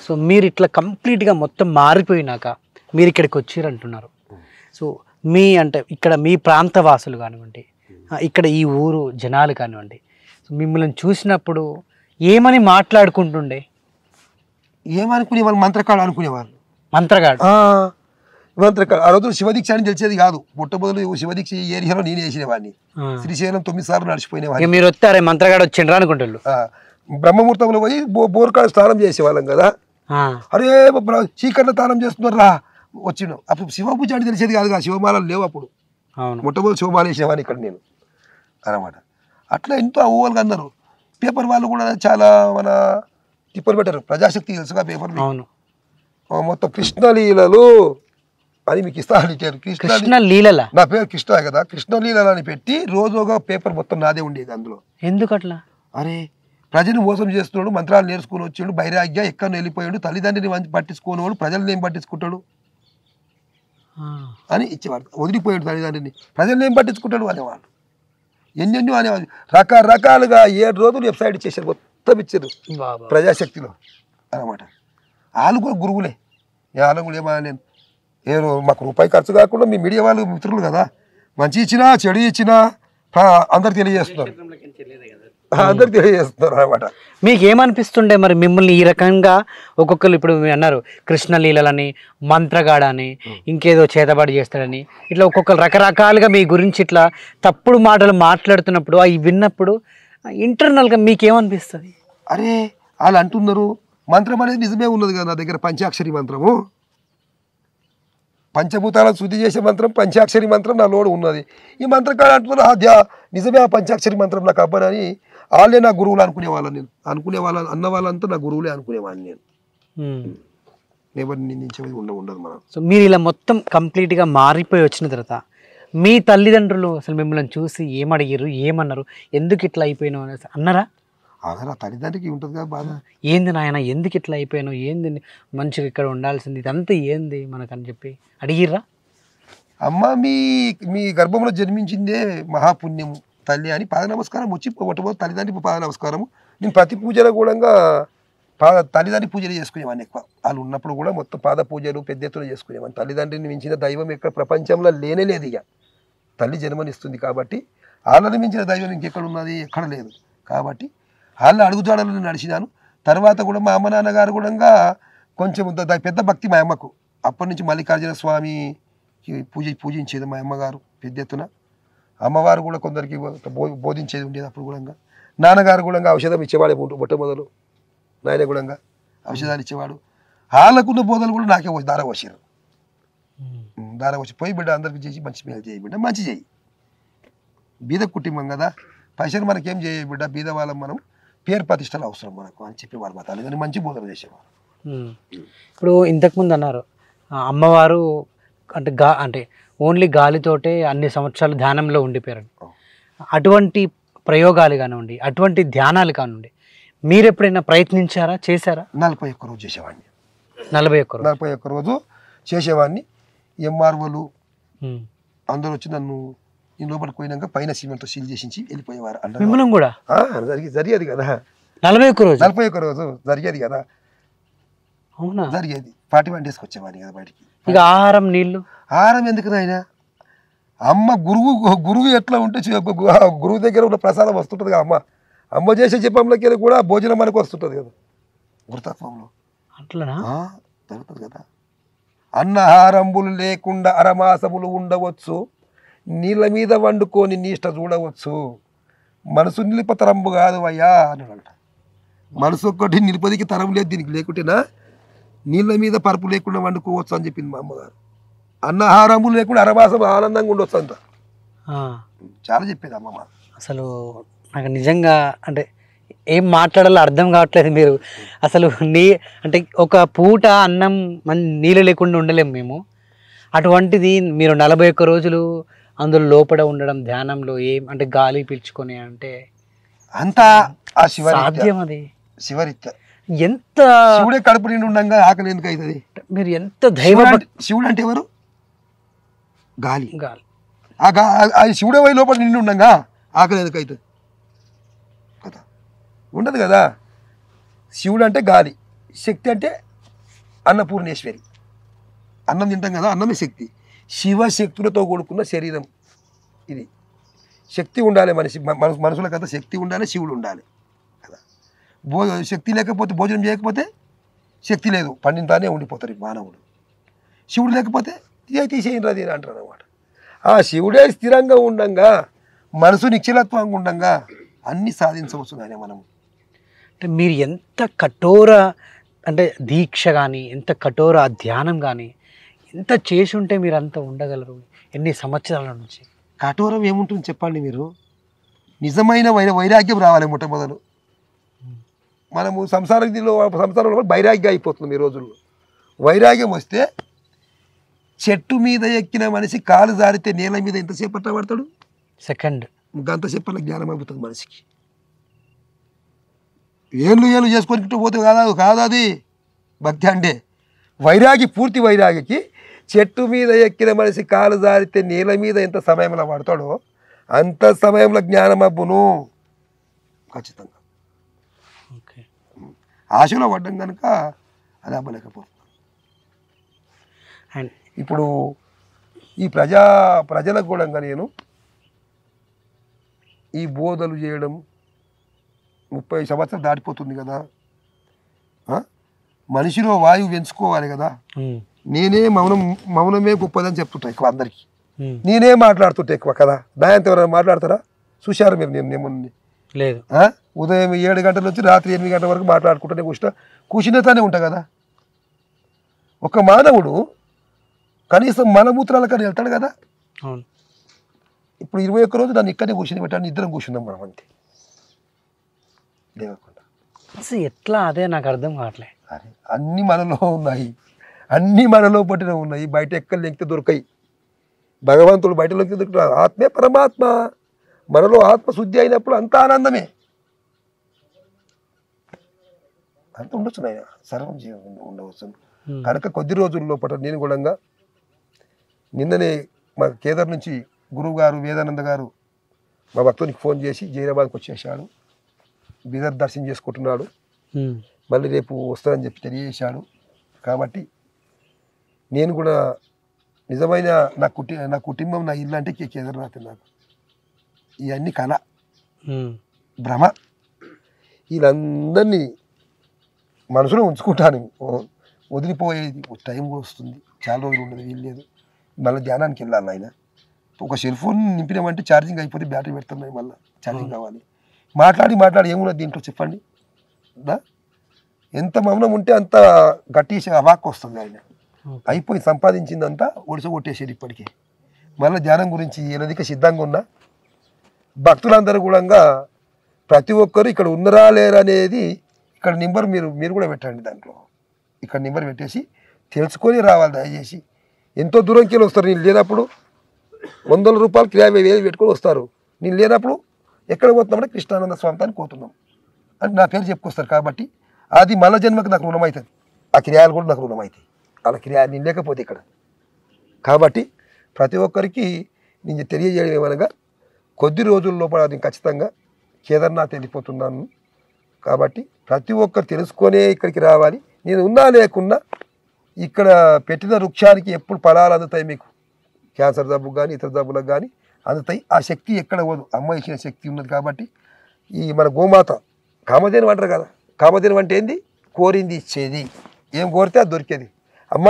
So మీరు ఇట్లా కంప్లీట్గా మొత్తం మారిపోయినాక మీరు ఇక్కడికి వచ్చిరంటున్నారు. సో మీ అంటే ఇక్కడ మీ ప్రాంత వాసులు కానివ్వండి, ఇక్కడ ఈ ఊరు జనాలు కానివ్వండి, సో మిమ్మల్ని చూసినప్పుడు ఏమని మాట్లాడుకుంటుండే? ఏమనుకునేవాళ్ళు? మంత్రకాడు అనుకునేవాళ్ళు. మంత్రగాడు. మంత్రకాడు. ఆ రోజు శివదీక్ష అని తెలిసేది కాదు. మొట్టమొదటి శివదీక్ష ఈ ఏరియాలో నేను వేసినవాడిని. శ్రీశైలం 9 సార్లు నడిచిపోయినవాడిని. మీరు వస్తారే మంత్రగాడు వచ్చిండ్రా అనుకుంటారు. బ్రహ్మముహూర్తంలో పోయి బోర్కాడ స్నానం చేసేవాళ్ళం కదా. అరే చీకట్లో స్నానం చేస్తున్నారు రా వచ్చినాం. అప్పుడు శివ పూజ అని తెలిసేది కాదు కదా, శివమాలలు లేవు అప్పుడు. మొట్టమొదటి శివమాల వేసేవాడిని ఇక్కడ నేను అనమాట. అట్లా ఎంతో ఊహలుగా అన్నారు. పేపర్ వాళ్ళు కూడా చాలా మన తిప్పలు పెట్టారు. ప్రజాశక్తి తెలుసుగా పేపర్. మొత్తం కృష్ణలీలలు అని మీకు ఇచ్చారు. కృష్ణ లీలల, నా పేరు కృష్ణ కదా, కృష్ణలీలలు అని పెట్టి రోజు ఒక పేపర్ మొత్తం నాదే ఉండేది అందులో. ఎందుకట్లా? అరే ప్రజలు మోసం చేస్తున్నాడు, మంత్రాలు నేర్చుకుని వచ్చాడు, బైరాగ్య ఎక్కడ వెళ్ళిపోయాడు, తల్లిదండ్రిని పట్టించుకోనివాడు, ప్రజల్ని ఏం పట్టించుకుంటాడు అని ఇచ్చేవాడు. వదిలిపోయాడు తల్లిదండ్రిని, ప్రజల్ని ఏం పట్టించుకుంటాడు అనేవాడు. ఎన్నెన్నో అనేవాడు. రకరకాలుగా 7 రోజులు వెబ్సైట్ ఇచ్చేసారు, మొత్తం ఇచ్చారు ప్రజాశక్తిలో అనమాట. వాళ్ళు కూడా గురువులే. వాళ్ళు కూడా ఏమన్నా నేను మాకు రూపాయి ఖర్చు కాకుండా మీ మీడియా వాళ్ళు మిత్రులు కదా, మంచి ఇచ్చినా చెడు ఇచ్చినా అందరు తెలియజేస్తున్నారు, అందరు తెలియజేస్తున్నారు అనమాట. మీకు ఏమనిపిస్తుండే మరి మిమ్మల్ని ఈ రకంగా ఒక్కొక్కరు ఇప్పుడు అన్నారు కృష్ణలీలని, మంత్రగాడని, ఇంకేదో చేతబడి చేస్తాడని, ఇట్లా ఒక్కొక్కరు రకరకాలుగా మీ గురించి ఇట్లా తప్పుడు మాటలు మాట్లాడుతున్నప్పుడు అవి విన్నప్పుడు ఇంటర్నల్గా మీకేమనిపిస్తుంది? అరే వాళ్ళు అంటున్నారు మంత్రం అనేది నిజమే ఉన్నది కదా నా దగ్గర, పంచాక్షరి మంత్రము, పంచభూతాలను శుద్ధి చేసే మంత్రం, పంచాక్షరి మంత్రం నా లోడు ఉన్నది. ఈ మంత్రకాడు అంటున్నారు నిజమే ఆ పంచాక్షరి మంత్రం నాకు అబ్బనని వాళ్ళే నా గురువులు అనుకునేవాళ్ళని. నేను అన్న వాళ్ళంతా నా గురువులే అనుకునేవాడిని. నేను ఎవరిని నిందించేది ఉండదు మనం. సో మీరు ఇలా మొత్తం కంప్లీట్గా మారిపోయి వచ్చిన తర్వాత మీ తల్లిదండ్రులు అసలు మిమ్మల్ని చూసి ఏమడిగారు, ఏమన్నారు, ఎందుకు ఇట్లా అయిపోయినావు అనేసి అన్నారా? అదే నా తల్లిదండ్రికి ఉంటుంది కదా బాధ. ఏంది నాయన ఎందుకు ఇట్లా అయిపోయాను, ఏంది మంచిగా ఇక్కడ ఉండాల్సింది, ఇదంతా ఏంది మనకని చెప్పి అడిగిర్రా? అమ్మ మీ గర్భంలో జన్మించిందే మహాపుణ్యము తల్లి అని పాద నమస్కారం వచ్చి మొట్టమొదటి తల్లిదండ్రి పాద నమస్కారము. నేను ప్రతి పూజలో కూడా తల్లిదండ్రి పూజలు చేసుకునేవాడిని. ఎక్కువ వాళ్ళు ఉన్నప్పుడు కూడా మొత్తం పాద పూజలు పెద్ద ఎత్తున చేసుకునేవాడిని. తల్లిదండ్రిని మించిన దైవం ఎక్కడ ప్రపంచంలో లేనే లేదు. ఇక తల్లి జన్మనిస్తుంది కాబట్టి వాళ్ళని మించిన దైవం ఇంకెక్కడ ఉన్నది, ఎక్కడ లేదు. కాబట్టి వాళ్ళ అడుగుజాడలను నడిచినాను. తర్వాత కూడా మా అమ్మ నాన్నగారు కూడా కొంచెం పెద్ద భక్తి మా అమ్మకు. అప్పటి నుంచి మల్లికార్జున స్వామి పూజించేది మా అమ్మగారు పెద్ద ఎత్తున. అమ్మవారు కూడా కొందరికి బోధించేది ఉండేది. అప్పుడు కూడా నాన్నగారు కూడా ఔషధం ఇచ్చేవాడే మొట్టమొదలు. నాయన కూడా ఔషధాలు ఇచ్చేవాడు. వాళ్ళకున్న బోధలు కూడా నాకే దార వచ్చారు. దార వచ్చి పోయి బిడ్డ అందరికి చేసి మంచి మేలు చేయి బిడ్డ, మంచి చేయి, బీద కుటుంబం కదా, పైసలు మనకేం చేయ బిడ్డ, బీద వాళ్ళం మనం, పేరు ప్రతిష్టలు అవసరం మనకు అని చెప్పి వాళ్ళు మా తల్లిదండ్రులు మంచి బోధన చేసేవారు. ఇప్పుడు ఇంతకుముందు అన్నారు అమ్మవారు అంటే ఓన్లీ గాలితోటే అన్ని సంవత్సరాలు ధ్యానంలో ఉండిపోయారు. అటువంటి ప్రయోగాలు కానివ్వండి, అటువంటి ధ్యానాలు కానివ్వండి, మీరు ఎప్పుడైనా ప్రయత్నించారా, చేశారా? 41 రోజు చేసేవాడిని. 41 రోజు చేసేవాడిని. ఎంఆర్ఓలు అందరూ వచ్చి నన్ను నేను లోపలికి పోయినాక పైన సిమెంట్తో సీల్ చేసి వెళ్ళిపోయేవారు. మిమ్మల్ని కూడా జరిగేది కదా. 41 రోజు జరిగేది కదా. అవునా? జరిగేది. 41 డేస్కి వచ్చేవాడిని కదా బయటికి. ఇక ఆహారం నీళ్ళు ఆహారం ఎందుకు నాయన, అమ్మ గురువు ఎట్లా ఉంటే గురువు దగ్గర ఉన్న ప్రసాదం వస్తుంటుంది కదా. అమ్మ చేసే జపంలోకి కూడా భోజనం మనకు వస్తుంటుంది కదా వృతత్వంలో. అట్లనా జరుగుతుంది కదా. అన్నహారంబులు లేకుండా అరమాసములు ఉండవచ్చు, నీళ్ళ మీద వండుకొని నీష్ట చూడవచ్చు, మనసు నిలిపతరంబు కాదు అయ్యా అన్నాడంట. మనసు ఒక్కటి నిలిపదికి తరం లేదు దీనికి, లేకుంటేనా నీళ్ళ మీద పరుపు లేకుండా వండుకోవచ్చు అని చెప్పింది మా అమ్మగారు. అన్నహారములు లేకుండా అరమాసం ఆనందంగా ఉండొచ్చు అంట. చాలా చెప్పేది అమ్మమ్మ. అసలు నాకు నిజంగా అంటే ఏం మాట్లాడాలో అర్థం కావట్లేదు. మీరు అసలు అంటే ఒక పూట అన్నం నీళ్ళు లేకుండా ఉండలేము మేము. అటువంటిది మీరు 41 రోజులు అందులో లోపల ఉండడం ధ్యానంలో, ఏం అంటే గాలి పీల్చుకొని అంటే అంతా ఆ సాధ్యం. అది శివరీత్య. ఎంత శివుడే కడుపు నిండి ఉండగా ఆకలి ఎందుకు అవుతుంది? మీరు ఎంత దైవ శివుడు అంటే ఎవరు? గాలి. ఆ శివుడే పోయి లోపల నిండి ఉండగా ఆకలి ఎందుకు అవుతుంది కదా? ఉండదు కదా. శివుడు అంటే గాలి, శక్తి అంటే అన్నపూర్ణేశ్వరి, అన్నం తింటాం కదా, అన్నమే శక్తి. శివశక్తులతో కూడుకున్న శరీరం ఇది. శక్తి ఉండాలి మనిషి, మనుషులకంతా శక్తి ఉండాలి, శివుడు ఉండాలి కదా. శక్తి లేకపోతే, భోజనం చేయకపోతే శక్తి లేదు, పండింతానే ఉండిపోతారు మానవుడు. శివుడు లేకపోతే తీసేయండి అది అంటారు అన్నమాట. ఆ శివుడే స్థిరంగా ఉండంగా, మనసు నిశ్చలత్వంగా ఉండంగా అన్నీ సాధించవచ్చు ఆయన మనము. అంటే మీరు ఎంత కఠోర అంటే దీక్ష కానీ, ఎంత కఠోర ధ్యానం కానీ ఎంత చేసి ఉంటే మీరు అంత ఉండగలరు ఎన్ని సంవత్సరాల నుంచి? కఠోరం ఏముంటుంది చెప్పండి మీరు? నిజమైన వైరాగ్యం రావాలి మొట్టమొదలు. మనము సంసారంలో వైరాగ్యం అయిపోతుంది ఈ రోజుల్లో. వైరాగ్యం వస్తే చెట్టు మీద ఎక్కిన మనిషి కాలు జారితే నేల మీద ఎంతసేపు పట్టబడతాడు? సెకండ్. గంతసేపు అలా జ్ఞానం అయిపోతుంది మనిషికి. ఏళ్ళు చేసుకొని పోతే కాదు అది భక్తి అంటే. వైరాగి, పూర్తి వైరాగికి చెట్టు మీద ఎక్కిన మనిషి కాలు జారితే నేల మీద ఎంత సమయంలో పడతాడో అంత సమయంలో జ్ఞానం అబ్బును ఖచ్చితంగా. ఓకే. ఆశలో పడ్డం కనుక అది అవ్వలేకపోతుంది. అండ్ ఇప్పుడు ఈ ప్రజలకు కూడా నేను ఈ బోధలు చేయడం 30 సంవత్సరాలు దాటిపోతుంది కదా. మనిషిలో వాయువు పెంచుకోవాలి కదా. నేనే మౌనమే గొప్పదని చెప్తుంటా ఎక్కువ అందరికీ. నేనే మాట్లాడుతుంటా ఎక్కువ కదా. దాయంతో ఎవరైనా మాట్లాడతారా? చూశారు మీరు? నేను లేదు. ఉదయం 7 గంటల నుంచి రాత్రి 8 గంటల వరకు మాట్లాడుకుంటూనే కూర్చునేతానే ఉంటా కదా. ఒక మానవుడు కనీసం మలమూత్రాల కానీ వెళ్తాడు కదా. ఇప్పుడు 21 రోజు నన్ను ఇక్కడనే కూర్చుని పెట్టాను, ఇద్దరం కూర్చున్నాం మనం అంతే లేకుండా. అసలు ఎట్లా? అదే నాకు అర్థం కావట్లే. అరే అన్నీ మనలో ఉన్నాయి, అన్నీ మనలో పట్టిన ఉన్నాయి. బయట ఎక్కడ లెక్కితే దొరకాయి. భగవంతుడు బయట లెక్కితే దొరుకుతాడు. ఆత్మే పరమాత్మ. మనలో ఆత్మశుద్ధి అయినప్పుడు అంత ఆనందమే. అంత ఉండొచ్చు నాయన, సర్వం ఉండవచ్చు. కనుక కొద్ది రోజుల్లో పట్ల నేను కూడా నిన్ననే మా కేదార్ నుంచి గురువు గారు వేదానంద గారు మా భక్తునికి ఫోన్ చేసి జైరాబాద్కి వచ్చేసాడు. బీదర్ దర్శనం చేసుకుంటున్నాడు. మళ్ళీ రేపు వస్తానని చెప్పి తెలియజేశాడు. కాబట్టి నేను కూడా నిజమైన నా కుటుంబం, నా ఇల్లు అంటే కేదార్నాథ్. నాకు ఇవన్నీ కళ, భ్రమ. వీళ్ళందరినీ మనసులో ఉంచుకుంటాను. వదిలిపోయేది టైం కూడా వస్తుంది, చాలా రోజులు ఉండదు, వీల్లేదు. మళ్ళీ ధ్యానానికి వెళ్ళాలి ఆయన. ఒక సెల్ ఫోన్ నింపినామంటే ఛార్జింగ్ అయిపోతే బ్యాటరీ పెడుతున్నాయి, మళ్ళీ ఛార్జింగ్ కావాలి. మాట్లాడి ఏమున్నది దీంట్లో చెప్పండి? ఎంత మౌనం ఉంటే అంత గట్టి అవాక్ వస్తుంది. ఆయన అయిపోయి సంపాదించిందంతా ఒడిస కొట్టేసేది ఇప్పటికే. మళ్ళీ ధ్యానం గురించి ఎనదిక సిద్ధంగా ఉన్నా. భక్తులందరూ కూడా ప్రతి ఒక్కరు ఇక్కడ ఉన్నరా లేరా అనేది ఇక్కడ నెంబర్ మీరు కూడా పెట్టండి. దాంట్లో ఇక్కడ నెంబర్ పెట్టేసి తెలుసుకొని రావాలి దయచేసి. ఎంతో దూరంకి వెళ్ళి వస్తారు. నేను లేనప్పుడు 100 రూపాయలు కిరాయి 1000 పెట్టుకొని వస్తారు. నేను లేనప్పుడు ఎక్కడ పోతున్నామంటే కృష్ణానంద స్వామితానికి పోతున్నాం అంటే నా పేరు చెప్పుకొస్తారు. కాబట్టి అది మళ్ళా జన్మకి నాకు రుణం అవుతుంది. ఆ కిరాయాలు కూడా నాకు రుణం అవుతాయి. అలా కిరాయాలు నేను లేకపోతే ఇక్కడ. కాబట్టి ప్రతి ఒక్కరికి నేను తెలియజేయడం ఏమనగా, కొద్ది రోజుల్లో నేను ఖచ్చితంగా కేదార్నాథ్ వెళ్ళిపోతున్నాను. కాబట్టి ప్రతి ఒక్కరు తెలుసుకొనే ఇక్కడికి రావాలి. నేను ఉన్నా లేకున్నా ఇక్కడ పెట్టిన వృక్షానికి ఎప్పుడు ఫలాలు అందుతాయి. మీకు క్యాన్సర్ జబ్బుకు కానీ ఇతర జబ్బులకు కానీ అందుతాయి. ఆ శక్తి ఎక్కడ పోదు, అమ్మ ఇచ్చిన శక్తి ఉన్నది. కాబట్టి ఈ మన గోమాత కామధేను అంటారు కదా. కామధేను అంటే ఏంది? కోరింది ఇచ్చేది. ఏం కోరితే అది దొరికేది. అమ్మ